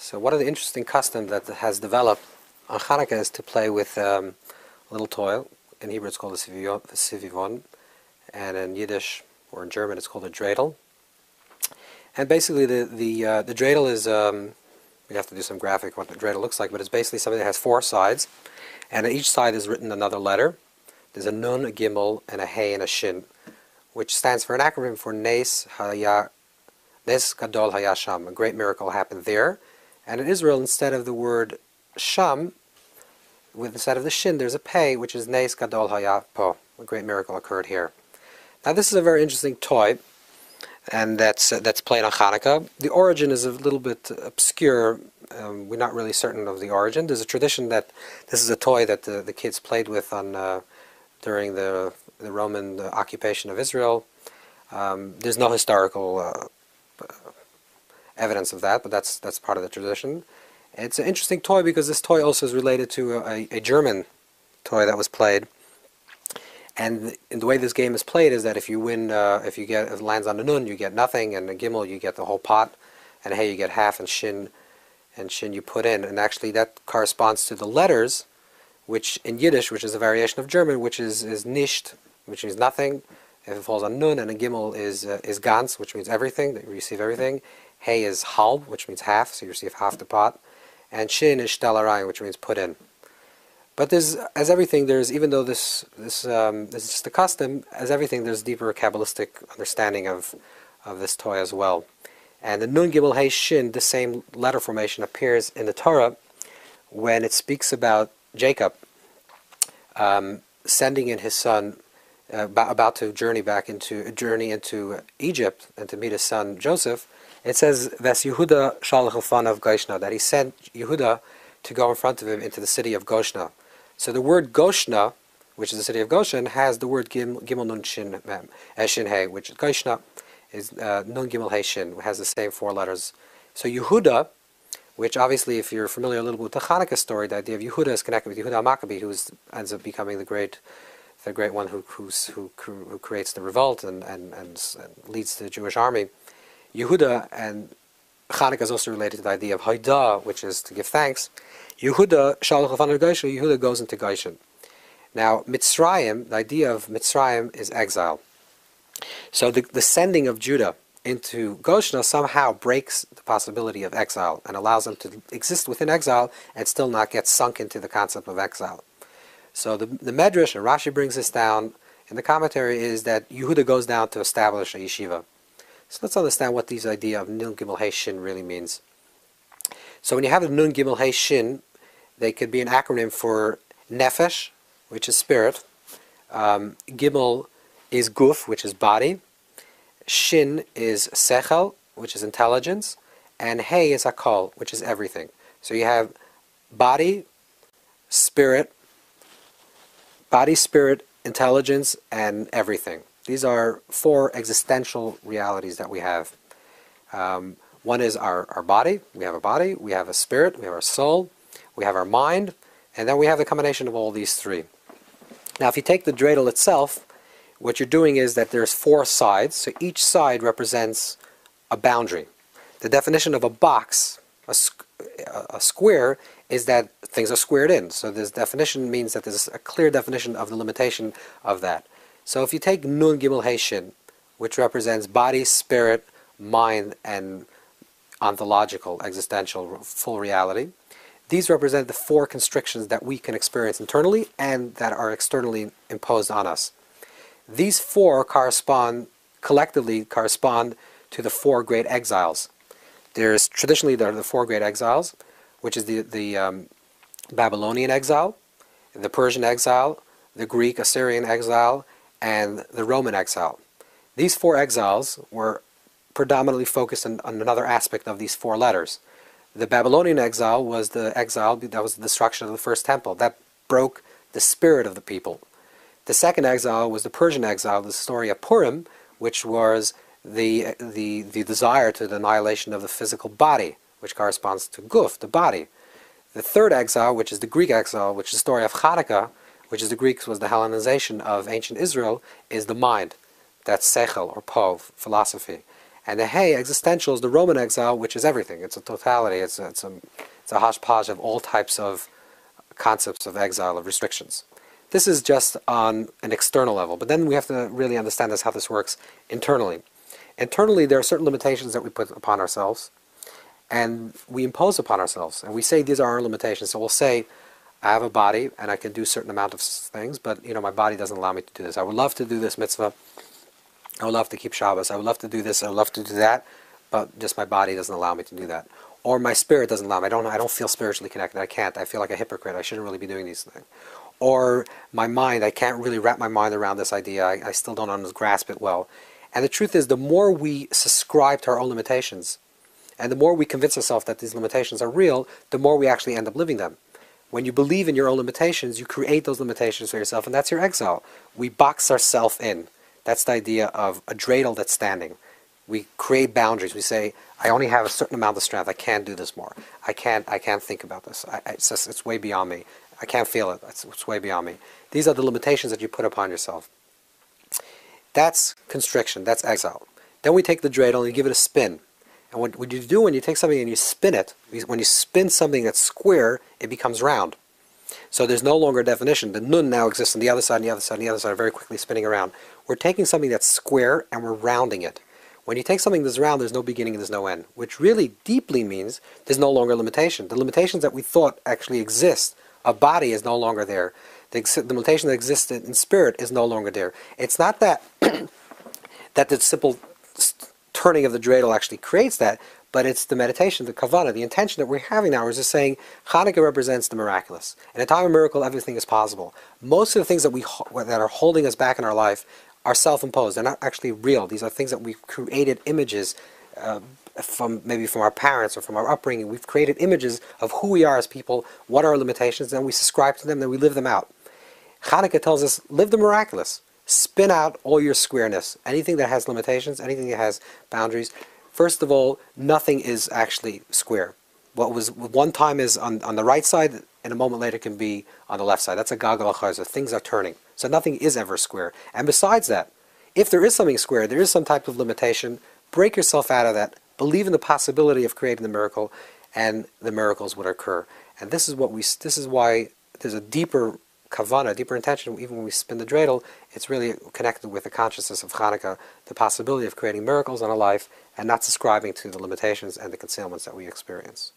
So one of the interesting customs that has developed on Chanukah is to play with a little toy. In Hebrew it's called a sivivon, and in Yiddish or in German it's called a dreidel. And basically the dreidel is, we have to do some graphic what the dreidel looks like, but it's basically something that has four sides, and on each side is written another letter. There's a nun, a gimel, and a hey, and a shin, which stands for an acronym for Nes Gadol Hayasham. A great miracle happened there. And in Israel, instead of the word sham, instead of the shin, there's a pei, which is Nes Gadol Hayapo. A great miracle occurred here. Now this is a very interesting toy, and that's played on Chanukah. The origin is a little bit obscure. We're not really certain of the origin. There's a tradition that this is a toy that the kids played with on during the Roman occupation of Israel. There's no historical evidence of that, but that's part of the tradition. It's an interesting toy because this toy also is related to a German toy that was played. And the way this game is played is that if you win, if it lands on the nun, you get nothing, and the gimel you get the whole pot, and hey you get half, and shin you put in. And actually that corresponds to the letters, which in Yiddish, which is a variation of German, which is nicht, which means nothing, if it falls on nun, and a gimel is ganz, which means everything, that you receive everything. Hey is halb, which means half, so you receive half the pot. And shin is shtelarayin, which means put in. But there's, as everything, even though this is just a custom, as everything, there's deeper Kabbalistic understanding of this toy as well. And the nun gimel hey shin, the same letter formation, appears in the Torah when it speaks about Jacob sending in his son, about to journey into Egypt and to meet his son Joseph. It says Ves Yehuda shalach of Goshna, that he sent Yehuda to go in front of him into the city of Goshna. So the word Goshna, which is the city of Goshen, has the word Gimel Nun Shin Hey, which Goshna is Nun Gimel Hey Shin, has the same four letters. So Yehuda, which obviously, if you're familiar a little bit with the Chanukah story, the idea of Yehuda is connected with Yehuda Maccabee, who ends up becoming the great one who creates the revolt and leads the Jewish army. Yehuda, and Chanukah is also related to the idea of Haidah, which is to give thanks. Yehuda, Shalach Lefanav Goshen, Yehuda goes into Goshen. Now, Mitzrayim, the idea of Mitzrayim is exile. So the sending of Judah into Goshen somehow breaks the possibility of exile and allows them to exist within exile and still not get sunk into the concept of exile. So the Medrash, and Rashi brings this down in the commentary, is that Yehuda goes down to establish a yeshiva. So let's understand what this idea of Nun Gimel Hey Shin really means. So when you have the Nun Gimel Hey Shin, they could be an acronym for Nefesh, which is spirit. Gimel is Guf, which is body. Shin is Seichel, which is intelligence. And Hey is HaKal, which is everything. So you have body, spirit, intelligence, and everything. These are four existential realities that we have. One is our body. We have a body, we have a spirit, we have our soul, we have our mind, and then we have the combination of all these three. Now if you take the dreidel itself, what you're doing is that there's four sides, so each side represents a boundary. The definition of a box, a square, is that things are squared in. So this definition means that there's a clear definition of the limitation of that. So if you take Nun Gimel Hey Shin, which represents body, spirit, mind, and ontological, existential, full reality, these represent the four constrictions that we can experience internally and that are externally imposed on us. These four collectively correspond to the four great exiles. Traditionally there are the four great exiles, which is the Babylonian exile, the Persian exile, the Greek Assyrian exile, and the Roman exile. These four exiles were predominantly focused on another aspect of these four letters. The Babylonian exile was the exile that was the destruction of the first temple. That broke the spirit of the people. The second exile was the Persian exile, the story of Purim, which was the desire to the annihilation of the physical body, which corresponds to Guf, the body. The third exile, which is the Greek exile, which is the story of CHANUKAH, which is the Greeks, was the Hellenization of ancient Israel, is the mind. That's Seichel, or Po, philosophy. And the Hey, existential, is the Roman exile, which is everything. It's a totality. It's a hodgepodge of all types of concepts of exile, of restrictions. This is just on an external level, but then we have to really understand how this works internally. Internally, there are certain limitations that we put upon ourselves, and we impose upon ourselves, and we say these are our limitations. So we'll say, I have a body, and I can do a certain amount of things, but my body doesn't allow me to do this. I would love to do this mitzvah. I would love to keep Shabbos. I would love to do this. I would love to do that, but just my body doesn't allow me to do that. Or my spirit doesn't allow me. I don't feel spiritually connected. I can't. I feel like a hypocrite. I shouldn't really be doing these things. Or my mind, I can't really wrap my mind around this idea. I still don't grasp it well. And the truth is, the more we subscribe to our own limitations, and the more we convince ourselves that these limitations are real, the more we actually end up living them. When you believe in your own limitations, you create those limitations for yourself, and that's your exile. We box ourselves in. That's the idea of a dreidel that's standing. We create boundaries. We say, I only have a certain amount of strength. I can't do this more. I can't think about this. It's way beyond me. I can't feel it. It's way beyond me. These are the limitations that you put upon yourself. That's constriction. That's exile. Then we take the dreidel and you give it a spin. And what you do when you take something and you spin it, when you spin something that's square, it becomes round. So there's no longer a definition. The nun now exists on the other side, and the other side, and the other side, very quickly spinning around. We're taking something that's square and we're rounding it. When you take something that's round, there's no beginning and there's no end, which really deeply means there's no longer a limitation. The limitations that we thought actually exist, a body, is no longer there. The limitation that existed in spirit is no longer there. It's not that that the simple turning of the dreidel actually creates that, but it's the meditation, the kavanah, the intention that we're having now is just saying Chanukah represents the miraculous. In a time of miracle, everything is possible. Most of the things that that are holding us back in our life are self-imposed. They're not actually real. These are things that we've created images maybe from our parents or from our upbringing. We've created images of who we are as people, what are our limitations, then we subscribe to them, then we live them out. Chanukah tells us, live the miraculous. Spin out all your squareness. Anything that has limitations, anything that has boundaries. First of all, nothing is actually square. What was one time is on the right side, and a moment later can be on the left side. That's a gagal achazah. Things are turning. So nothing is ever square. And besides that, if there is something square, there is some type of limitation, break yourself out of that. Believe in the possibility of creating the miracle, and the miracles would occur. And this is why there's a deeper kavanah, deeper intention. Even when we spin the dreidel, it's really connected with the consciousness of Chanukah, the possibility of creating miracles in our life, and not subscribing to the limitations and the concealments that we experience.